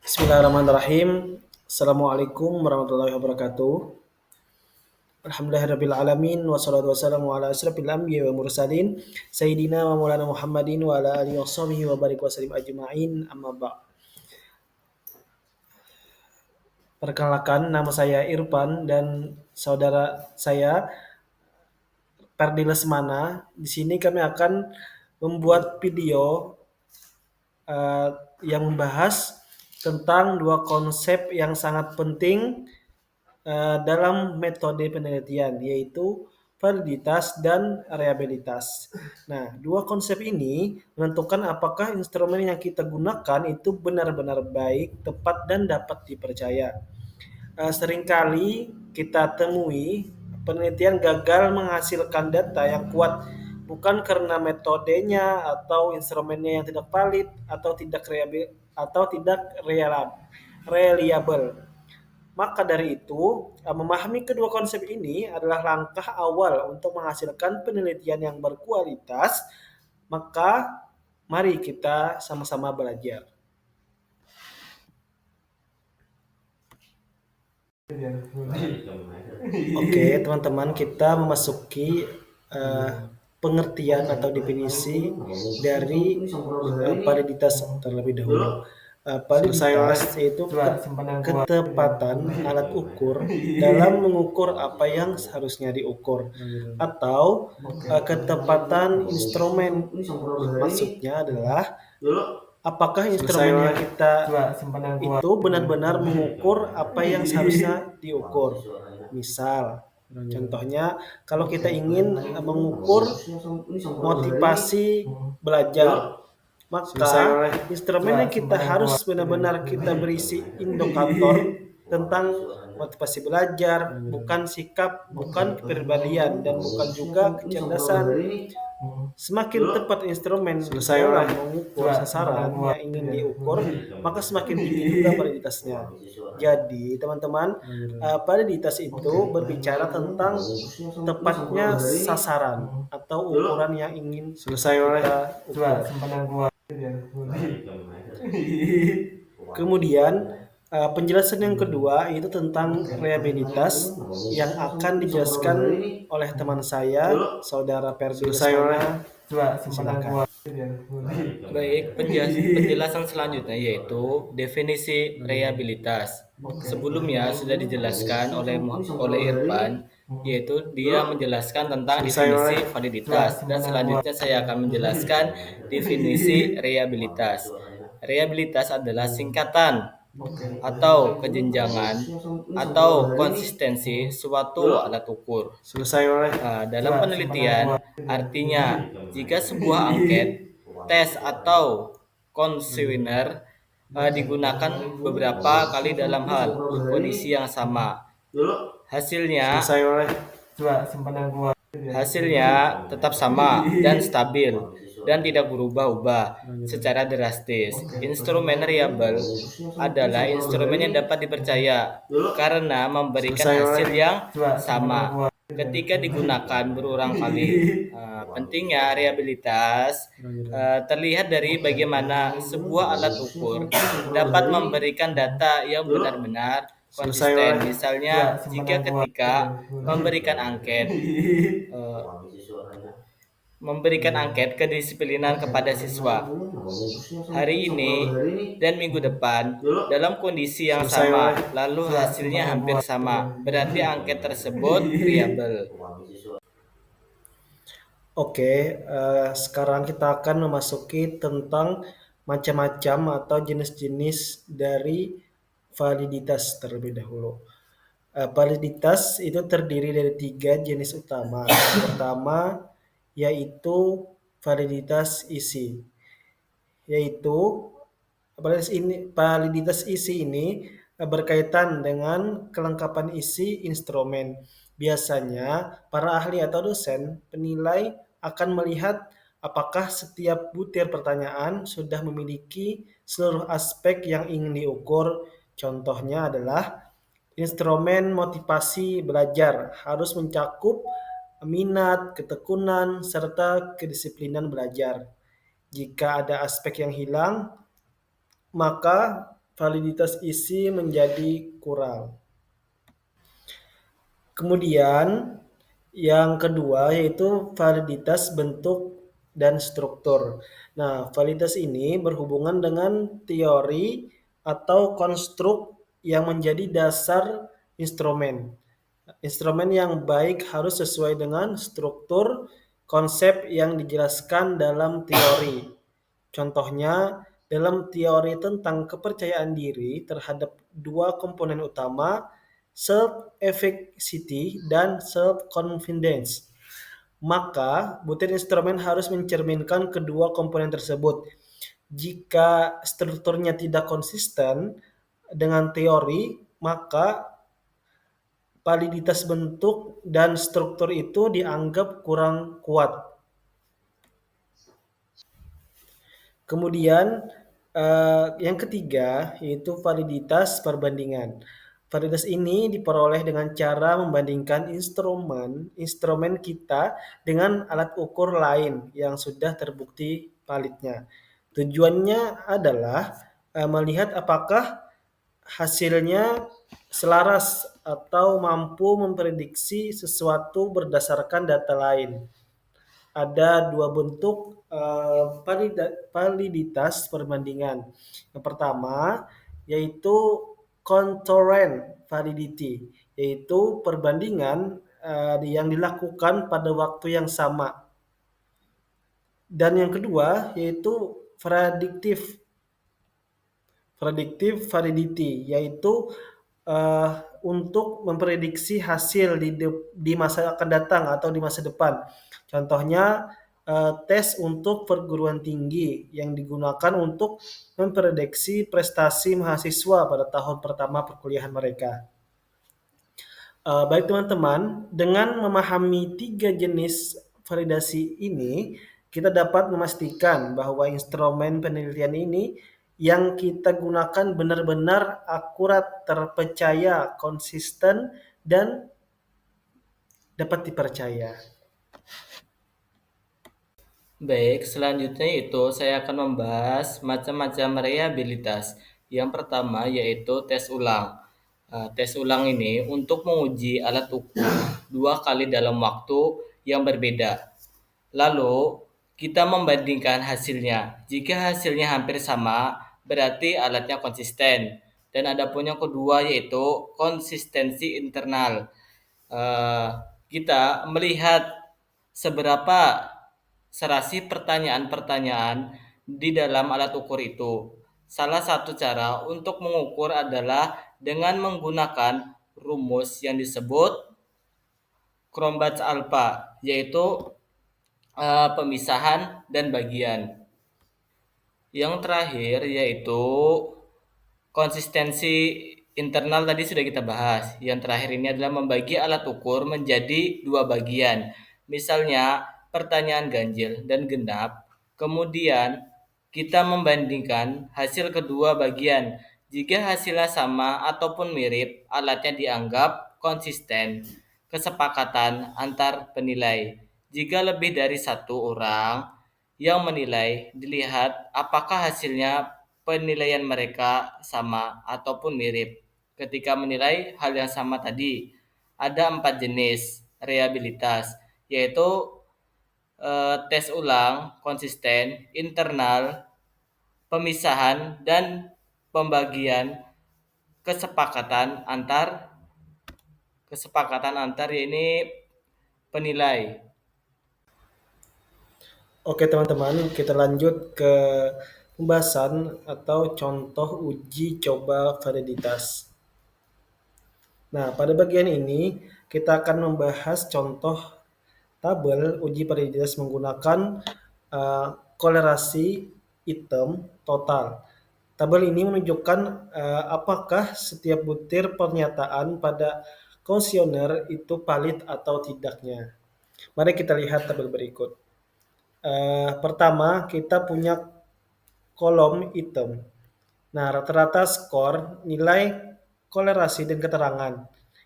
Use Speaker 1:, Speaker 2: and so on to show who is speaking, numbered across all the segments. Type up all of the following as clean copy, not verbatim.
Speaker 1: Bismillahirrahmanirrahim. Assalamualaikum warahmatullahi wabarakatuh. Alhamdulillahirabbil alamin wassalatu wassalamu ala asyrafil anbiya'i wal mursalin sayyidina wa maulana Muhammadin wa ala alihi washabihi wa barik wasallim ajmain amma ba'd. Perkenalkan, nama saya Irfan dan saudara saya Perdi Lesmana. Di sini kami akan membuat video eh, yang membahas tentang dua konsep yang sangat penting dalam metode penelitian, yaitu validitas dan reliabilitas. Nah, dua konsep ini menentukan apakah instrumen yang kita gunakan itu benar-benar baik, tepat, dan dapat dipercaya. Seringkali kita temui penelitian gagal menghasilkan data yang kuat bukan karena metodenya atau instrumennya yang tidak valid atau tidak reliable. Maka dari itu, memahami kedua konsep ini adalah langkah awal untuk menghasilkan penelitian yang berkualitas. Maka mari kita sama-sama belajar. Oke, teman-teman, kita memasuki pengertian atau definisi dari validitas terlebih dahulu. Validitas yaitu ketepatan alat ukur dalam mengukur apa yang seharusnya diukur, atau ketepatan instrumen. Maksudnya adalah apakah instrumen yang kita itu benar-benar mengukur apa yang seharusnya diukur. Misal, contohnya kalau kita ingin mengukur motivasi belajar, maka instrumen yang kita harus benar-benar kita berisi indikator tentang motivasi belajar, bukan sikap, bukan kepribadian, dan bukan juga kecerdasan. Semakin tepat instrumen dalam mengukur sasaran yang ingin diukur, maka semakin tinggi juga validitasnya. Jadi, teman-teman, validitas itu berbicara tentang tepatnya sasaran atau ukuran yang ingin kita ukur. Kemudian, penjelasan yang kedua itu tentang reliabilitas yang akan dijelaskan oleh teman saya, Saudara Perdi Lesmana. Silakan.
Speaker 2: Baik, penjelasan selanjutnya yaitu definisi reliabilitas. Sebelumnya sudah dijelaskan oleh Irfan, yaitu dia menjelaskan tentang definisi validitas, dan selanjutnya saya akan menjelaskan definisi reliabilitas. Reliabilitas adalah singkatan atau kejenjangan atau konsistensi suatu alat ukur. Dalam penelitian, artinya jika sebuah angket, tes atau questionnaire digunakan beberapa kali dalam kondisi yang sama, hasilnya tetap sama dan stabil dan tidak berubah-ubah secara drastis. Instrumen reliable adalah instrumen yang dapat dipercaya karena memberikan hasil yang sama ketika digunakan berulang kali. Pentingnya reliabilitas terlihat dari bagaimana sebuah alat ukur dapat memberikan data yang benar-benar konsisten. Misalnya, jika ketika eh, memberikan angket kedisiplinan kepada siswa hari ini dan minggu depan dalam kondisi yang sama, lalu hasilnya hampir sama, berarti angket tersebut reliable.
Speaker 1: Oke, sekarang kita akan memasuki tentang macam-macam atau jenis-jenis dari validitas terlebih dahulu. Validitas itu terdiri dari 3 jenis utama. Yang pertama yaitu validitas isi, yaitu validitas isi ini berkaitan dengan kelengkapan isi instrumen. Biasanya, para ahli atau dosen penilai akan melihat apakah setiap butir pertanyaan sudah memiliki seluruh aspek yang ingin diukur. Contohnya adalah instrumen motivasi belajar harus mencakup minat, ketekunan, serta kedisiplinan belajar. Jika ada aspek yang hilang, maka validitas isi menjadi kurang. Kemudian yang kedua yaitu validitas bentuk dan struktur. Nah, validitas ini berhubungan dengan teori atau konstruk yang menjadi dasar instrumen. Instrumen yang baik harus sesuai dengan struktur konsep yang dijelaskan dalam teori. Contohnya, dalam teori tentang kepercayaan diri terhadap dua komponen utama, self-efficacy dan self-confidence, maka butir instrumen harus mencerminkan kedua komponen tersebut. Jika strukturnya tidak konsisten dengan teori, maka validitas bentuk dan struktur itu dianggap kurang kuat. Kemudian yang ketiga yaitu validitas perbandingan. Validitas ini diperoleh dengan cara membandingkan instrumen kita dengan alat ukur lain yang sudah terbukti validnya. Tujuannya adalah melihat apakah hasilnya selaras atau mampu memprediksi sesuatu berdasarkan data lain. Ada dua bentuk validitas perbandingan. Yang pertama yaitu concurrent validity, yaitu perbandingan yang dilakukan pada waktu yang sama. Dan yang kedua yaitu predictive validity, yaitu untuk memprediksi hasil di masa akan datang atau di masa depan. Contohnya tes untuk perguruan tinggi yang digunakan untuk memprediksi prestasi mahasiswa pada tahun pertama perkuliahan mereka. Baik teman-teman, dengan memahami 3 jenis validasi ini, kita dapat memastikan bahwa instrumen penelitian ini yang kita gunakan benar-benar akurat, terpercaya, konsisten, dan dapat dipercaya.
Speaker 2: Baik, selanjutnya itu saya akan membahas macam-macam reliabilitas. Yang pertama yaitu tes ulang. Tes ulang ini untuk menguji alat ukur 2 kali dalam waktu yang berbeda. Lalu kita membandingkan hasilnya. Jika hasilnya hampir sama, berarti alatnya konsisten. Dan ada pun yang kedua yaitu konsistensi internal. Eh, Kita melihat seberapa serasi pertanyaan-pertanyaan di dalam alat ukur itu. Salah satu cara untuk mengukur adalah dengan menggunakan rumus yang disebut Cronbach alpha, yaitu pemisahan dan bagian. Yang terakhir yaitu konsistensi internal tadi sudah kita bahas. Yang terakhir ini adalah membagi alat ukur menjadi 2 bagian. Misalnya pertanyaan ganjil dan genap. Kemudian kita membandingkan hasil kedua bagian. Jika hasilnya sama ataupun mirip, alatnya dianggap konsisten. Kesepakatan antar penilai. Jika lebih dari satu orang yang menilai, dilihat apakah hasilnya penilaian mereka sama ataupun mirip. Ketika menilai hal yang sama tadi, ada 4 jenis reliabilitas, yaitu tes ulang, konsisten, internal, pemisahan, dan pembagian kesepakatan antar ini penilai.
Speaker 1: Oke teman-teman, kita lanjut ke pembahasan atau contoh uji coba validitas. Nah, pada bagian ini kita akan membahas contoh tabel uji validitas menggunakan kolerasi item total. Tabel ini menunjukkan apakah setiap butir pernyataan pada kuesioner itu valid atau tidaknya. Mari kita lihat tabel berikut. Pertama, kita punya kolom item. Nah, rata-rata skor, nilai kolerasi dan keterangan.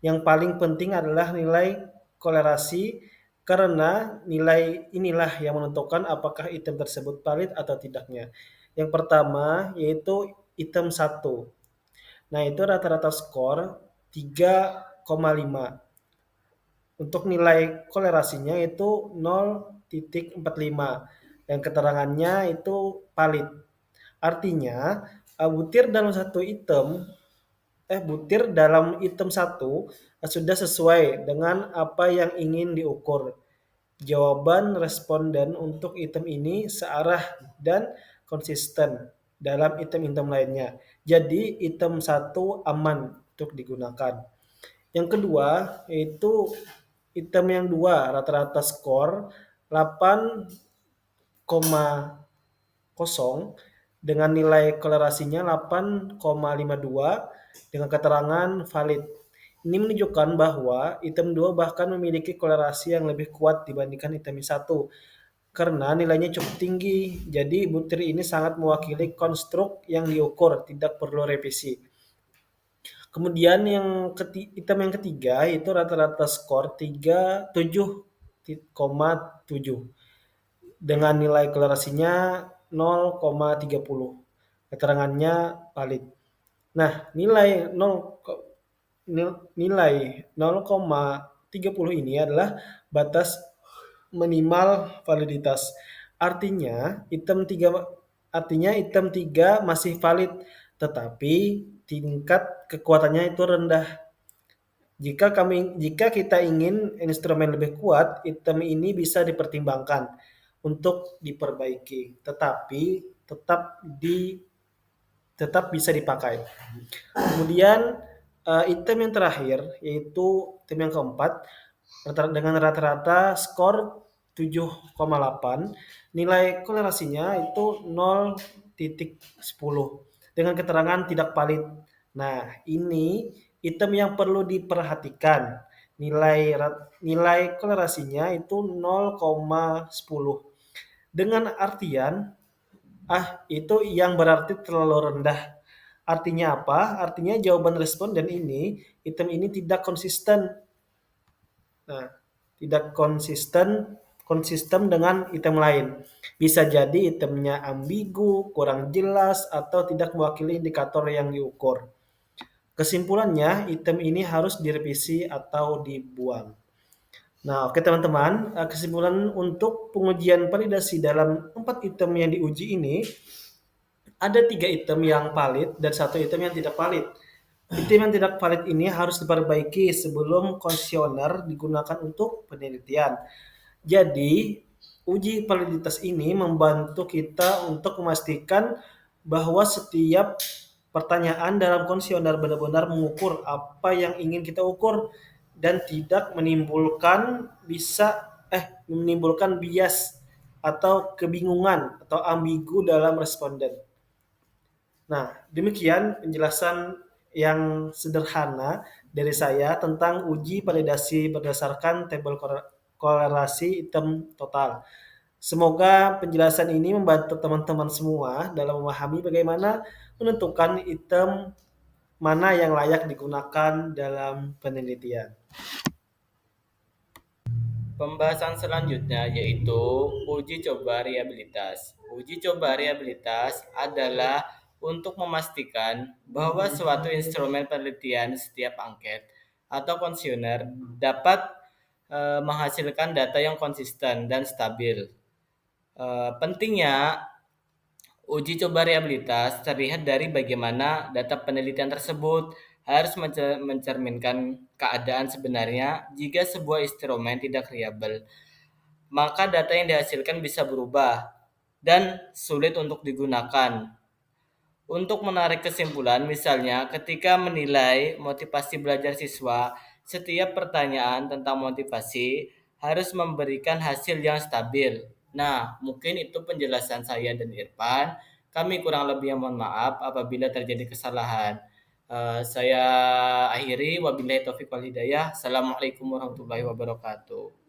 Speaker 1: Yang paling penting adalah nilai kolerasi karena nilai inilah yang menentukan apakah item tersebut valid atau tidaknya. Yang pertama yaitu item satu. Nah, itu rata-rata skor 3,5. Untuk nilai kolerasinya itu 0,45 dan keterangannya itu valid. Artinya, butir dalam item satu sudah sesuai dengan apa yang ingin diukur. Jawaban responden untuk item ini searah dan konsisten dalam item-item lainnya. Jadi item satu aman untuk digunakan. Yang kedua yaitu item yang dua rata-rata skor 8,0 dengan nilai kolerasinya 8,52 dengan keterangan valid. Ini menunjukkan bahwa item 2 bahkan memiliki kolerasi yang lebih kuat dibandingkan item 1 karena nilainya cukup tinggi. Jadi butir ini sangat mewakili konstruk yang diukur, tidak perlu revisi. Kemudian item yang ketiga itu rata-rata skor 7,7 dengan nilai kolerasinya 0,30. Keterangannya valid. Nah, nilai 0,30 ini adalah batas minimal validitas. Artinya item 3 masih valid, tetapi tingkat kekuatannya itu rendah. Jika kita ingin instrumen lebih kuat, item ini bisa dipertimbangkan untuk diperbaiki, tetapi tetap bisa dipakai. Kemudian item yang terakhir yaitu item yang keempat dengan rata-rata skor 7,8, nilai kolerasinya itu 0,10 dengan keterangan tidak valid. Nah, ini item yang perlu diperhatikan. Nilai kolerasinya itu 0,10. Dengan artian itu yang berarti terlalu rendah. Artinya apa? Artinya jawaban responden ini, item ini tidak konsisten. Nah, tidak konsisten dengan item lain. Bisa jadi itemnya ambigu, kurang jelas, atau tidak mewakili indikator yang diukur. Kesimpulannya, item ini harus direvisi atau dibuang. Nah, oke teman-teman, kesimpulan untuk pengujian validasi dalam 4 item yang diuji ini, ada 3 item yang valid dan 1 item yang tidak valid. Item yang tidak valid ini harus diperbaiki sebelum kuesioner digunakan untuk penelitian. Jadi, uji validitas ini membantu kita untuk memastikan bahwa setiap pertanyaan dalam kuesioner benar-benar mengukur apa yang ingin kita ukur dan tidak menimbulkan bias atau kebingungan atau ambigu dalam responden. Nah, demikian penjelasan yang sederhana dari saya tentang uji validasi berdasarkan tabel kolerasi item total. Semoga penjelasan ini membantu teman-teman semua dalam memahami bagaimana menentukan item mana yang layak digunakan dalam penelitian.
Speaker 2: Pembahasan selanjutnya yaitu uji coba reliabilitas. Uji coba reliabilitas adalah untuk memastikan bahwa suatu instrumen penelitian setiap angket atau kuesioner dapat menghasilkan data yang konsisten dan stabil. Pentingnya uji coba reliabilitas terlihat dari bagaimana data penelitian tersebut harus mencerminkan keadaan sebenarnya. Jika sebuah instrumen tidak reliable, maka data yang dihasilkan bisa berubah dan sulit untuk digunakan. Untuk menarik kesimpulan, misalnya ketika menilai motivasi belajar siswa, setiap pertanyaan tentang motivasi harus memberikan hasil yang stabil. Nah, mungkin itu penjelasan saya dan Irfan. Kami kurang lebih mohon maaf apabila terjadi kesalahan. Saya akhiri, wabillahi taufiq wal hidayah. Assalamualaikum warahmatullahi wabarakatuh.